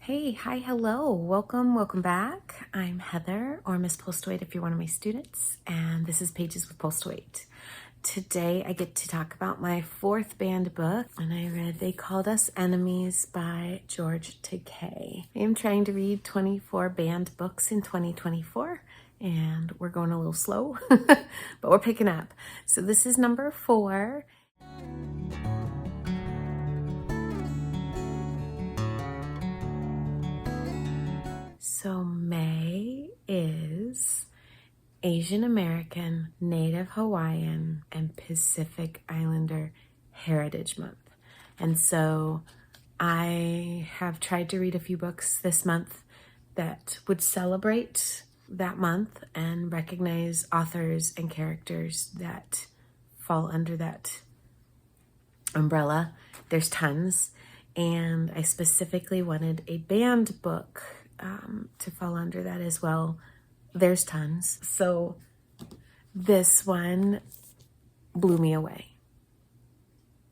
Hey, hi, hello, welcome back. I'm Heather, or Miss Postwait if you're one of my students, and this is Pages with Postwait. Today I get to talk about my fourth banned book, and I read They Called Us Enemies by George Takai. I am trying to read 24 banned books in 2024, and we're going a little slow, but we're picking up. So this is number 4. So May is Asian American, Native Hawaiian, and Pacific Islander Heritage Month. And so I have tried to read a few books this month that would celebrate that month and recognize authors and characters that fall under that umbrella. There's tons. And I specifically wanted a banned book to fall under that as well. There's tons. So this one blew me away.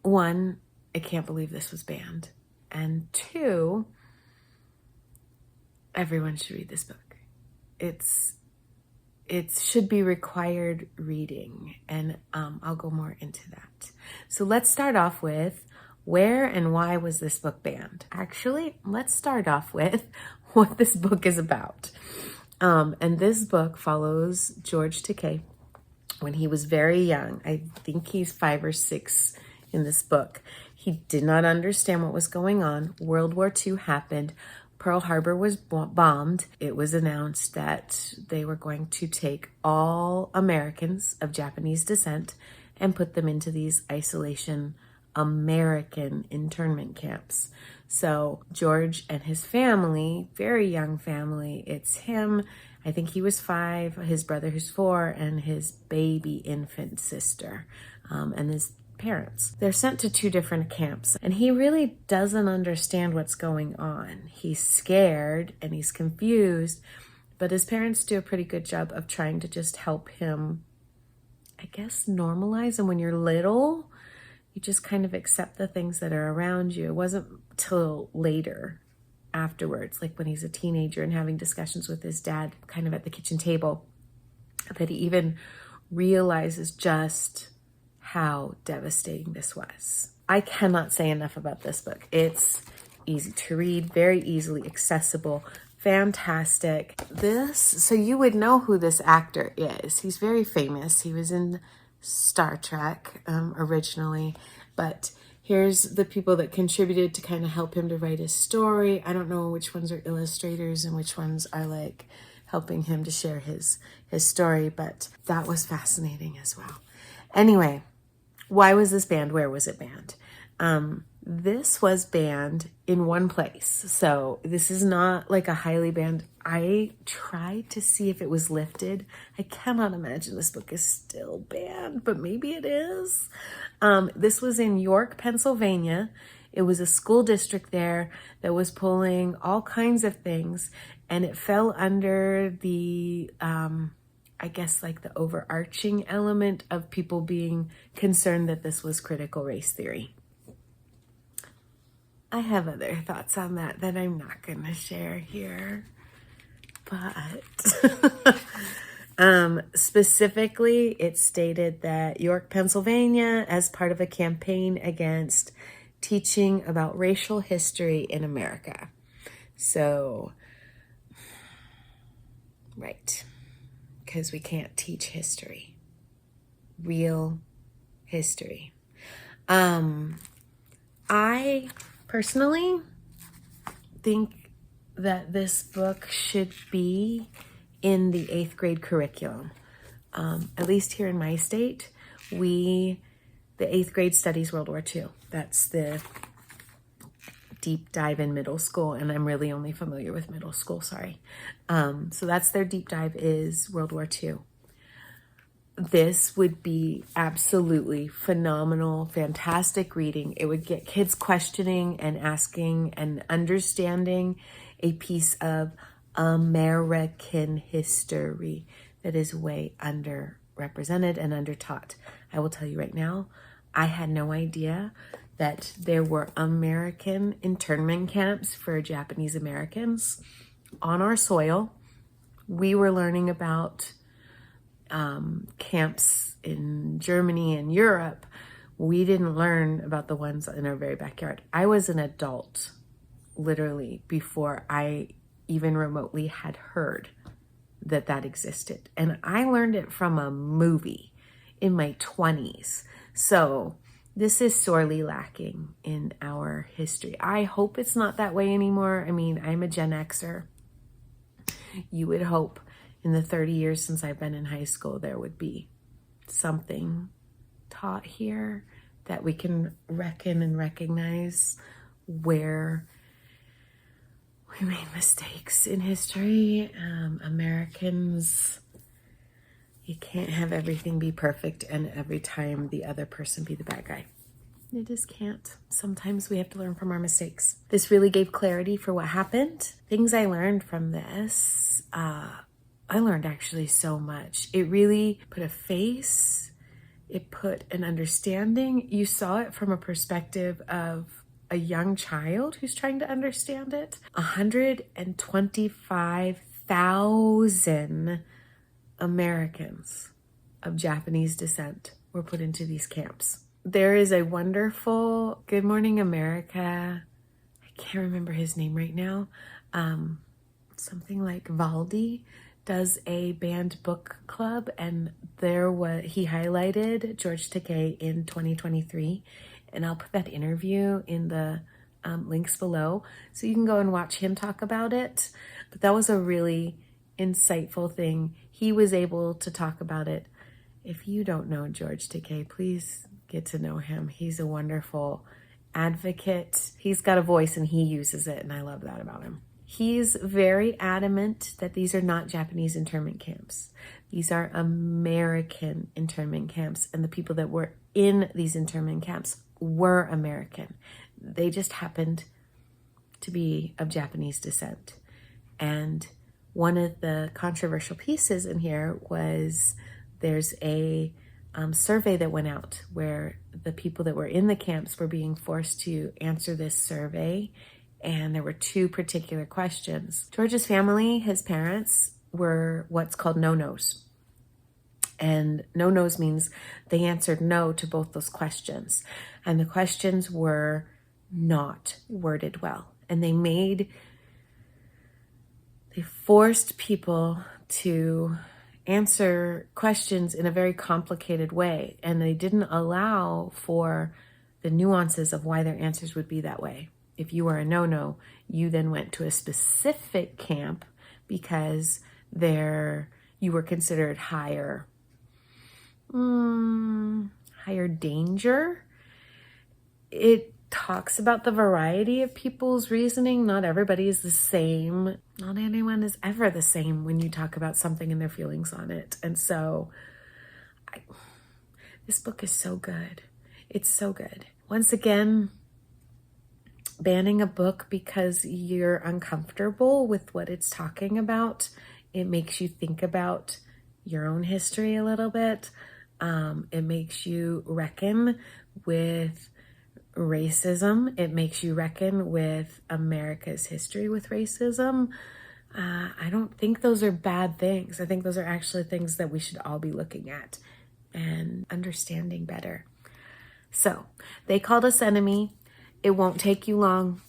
1, I can't believe this was banned. And 2, everyone should read this book. It should be required reading, and I'll go more into that. So let's start off with where and why was this book banned? Actually, let's start off with what this book is about. And this book follows George Takai when he was very young. I think he's 5 or 6 in this book. He did not understand what was going on. World War II happened. Pearl Harbor was bombed. It was announced that they were going to take all Americans of Japanese descent and put them into these isolation American internment camps. So George and his family, very young family, it's him, I think he was 5, his brother who's 4, and his baby infant sister, and his parents. They're sent to 2 different camps, and he really doesn't understand what's going on. He's scared and he's confused, but his parents do a pretty good job of trying to just help him, I guess, normalize. And when you're little, you just kind of accept the things that are around you. It wasn't till later, afterwards, like when he's a teenager and having discussions with his dad kind of at the kitchen table, that he even realizes just how devastating this was. I cannot say enough about this book. It's easy to read, very easily accessible, fantastic. So you would know who this actor is. He's very famous. He was in Star Trek originally, but here's the people that contributed to kind of help him to write his story. I don't know which ones are illustrators and which ones are like helping him to share his story, but that was fascinating as well. Anyway, why was this banned? Where was it banned? This was banned in one place. So this is not like a highly banned. I tried to see if it was lifted. I cannot imagine this book is still banned, but maybe it is. This was in York, Pennsylvania. It was a school district there that was pulling all kinds of things, and it fell under the, I guess, like the overarching element of people being concerned that this was critical race theory. I have other thoughts on that I'm not going to share here, but specifically it stated that York, Pennsylvania, as part of a campaign against teaching about racial history in America. So, right, because we can't teach history, real history. I personally think that this book should be in the 8th grade curriculum. At least here in my state, the 8th grade studies World War II. That's the deep dive in middle school, and I'm really only familiar with middle school, sorry. So that's their deep dive, is World War II. This would be absolutely phenomenal, fantastic reading. It would get kids questioning and asking and understanding a piece of American history that is way underrepresented and undertaught. I will tell you right now, I had no idea that there were American internment camps for Japanese Americans on our soil. We were learning about camps in Germany and Europe. We didn't learn about the ones in our very backyard. I was an adult, literally, before I even remotely had heard that that existed. And I learned it from a movie in my 20s. So this is sorely lacking in our history. I hope it's not that way anymore. I mean, I'm a Gen Xer. You would hope in the 30 years since I've been in high school, there would be something taught here that we can reckon and recognize where we made mistakes in history. Americans, you can't have everything be perfect and every time the other person be the bad guy. You just can't. Sometimes we have to learn from our mistakes. This really gave clarity for what happened. Things I learned from this, I learned actually so much. It really put a face, it put an understanding. You saw it from a perspective of a young child who's trying to understand it. 125,000 Americans of Japanese descent were put into these camps. There is a wonderful Good Morning America, I can't remember his name right now, something like Valdi, does a banned book club, and he highlighted George Takai in 2023, and I'll put that interview in the links below so you can go and watch him talk about it. But that was a really insightful thing. He was able to talk about it. If you don't know George Takai, please get to know him. He's a wonderful advocate. He's got a voice and he uses it, and I love that about him. He's very adamant that these are not Japanese internment camps. These are American internment camps, and the people that were in these internment camps were American. They just happened to be of Japanese descent. And one of the controversial pieces in here was there's a survey that went out where the people that were in the camps were being forced to answer this survey. And there were two particular questions. George's family, his parents, were what's called no-nos. And no-nos means they answered no to both those questions. And the questions were not worded well. And they forced people to answer questions in a very complicated way. And they didn't allow for the nuances of why their answers would be that way. If you were a no-no, you then went to a specific camp because you were considered higher danger. It talks about the variety of people's reasoning. Not everybody is the same. Not anyone is ever the same when you talk about something and their feelings on it. And so this book is so good. It's so good. Once again, banning a book because you're uncomfortable with what it's talking about, it makes you think about your own history a little bit. It makes you reckon with racism. It makes you reckon with America's history with racism. I don't think those are bad things. I think those are actually things that we should all be looking at and understanding better. So, They Called Us Enemy. It won't take you long.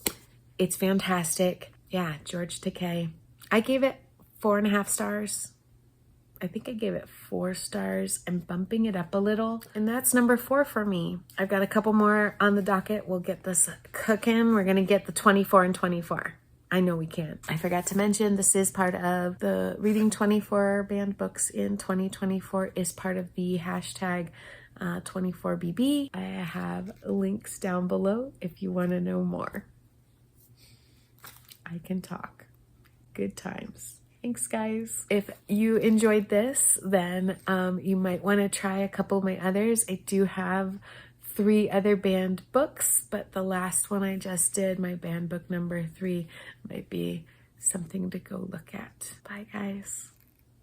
It's fantastic. Yeah, George Takai. I gave it 4.5 stars. I think I gave it 4 stars. I'm bumping it up a little. And that's number 4 for me. I've got a couple more on the docket. We'll get this cooking. We're going to get the 24 and 24. I know we can. I forgot to mention this is part of the Reading 24 banned books in 2024 is part of the hashtag 24BB. I have links down below if you want to know more. I can talk. Good times. Thanks, guys. If you enjoyed this, then you might want to try a couple of my others. I do have 3 other banned books, but the last one I just did, my banned book number 3, might be something to go look at. Bye, guys.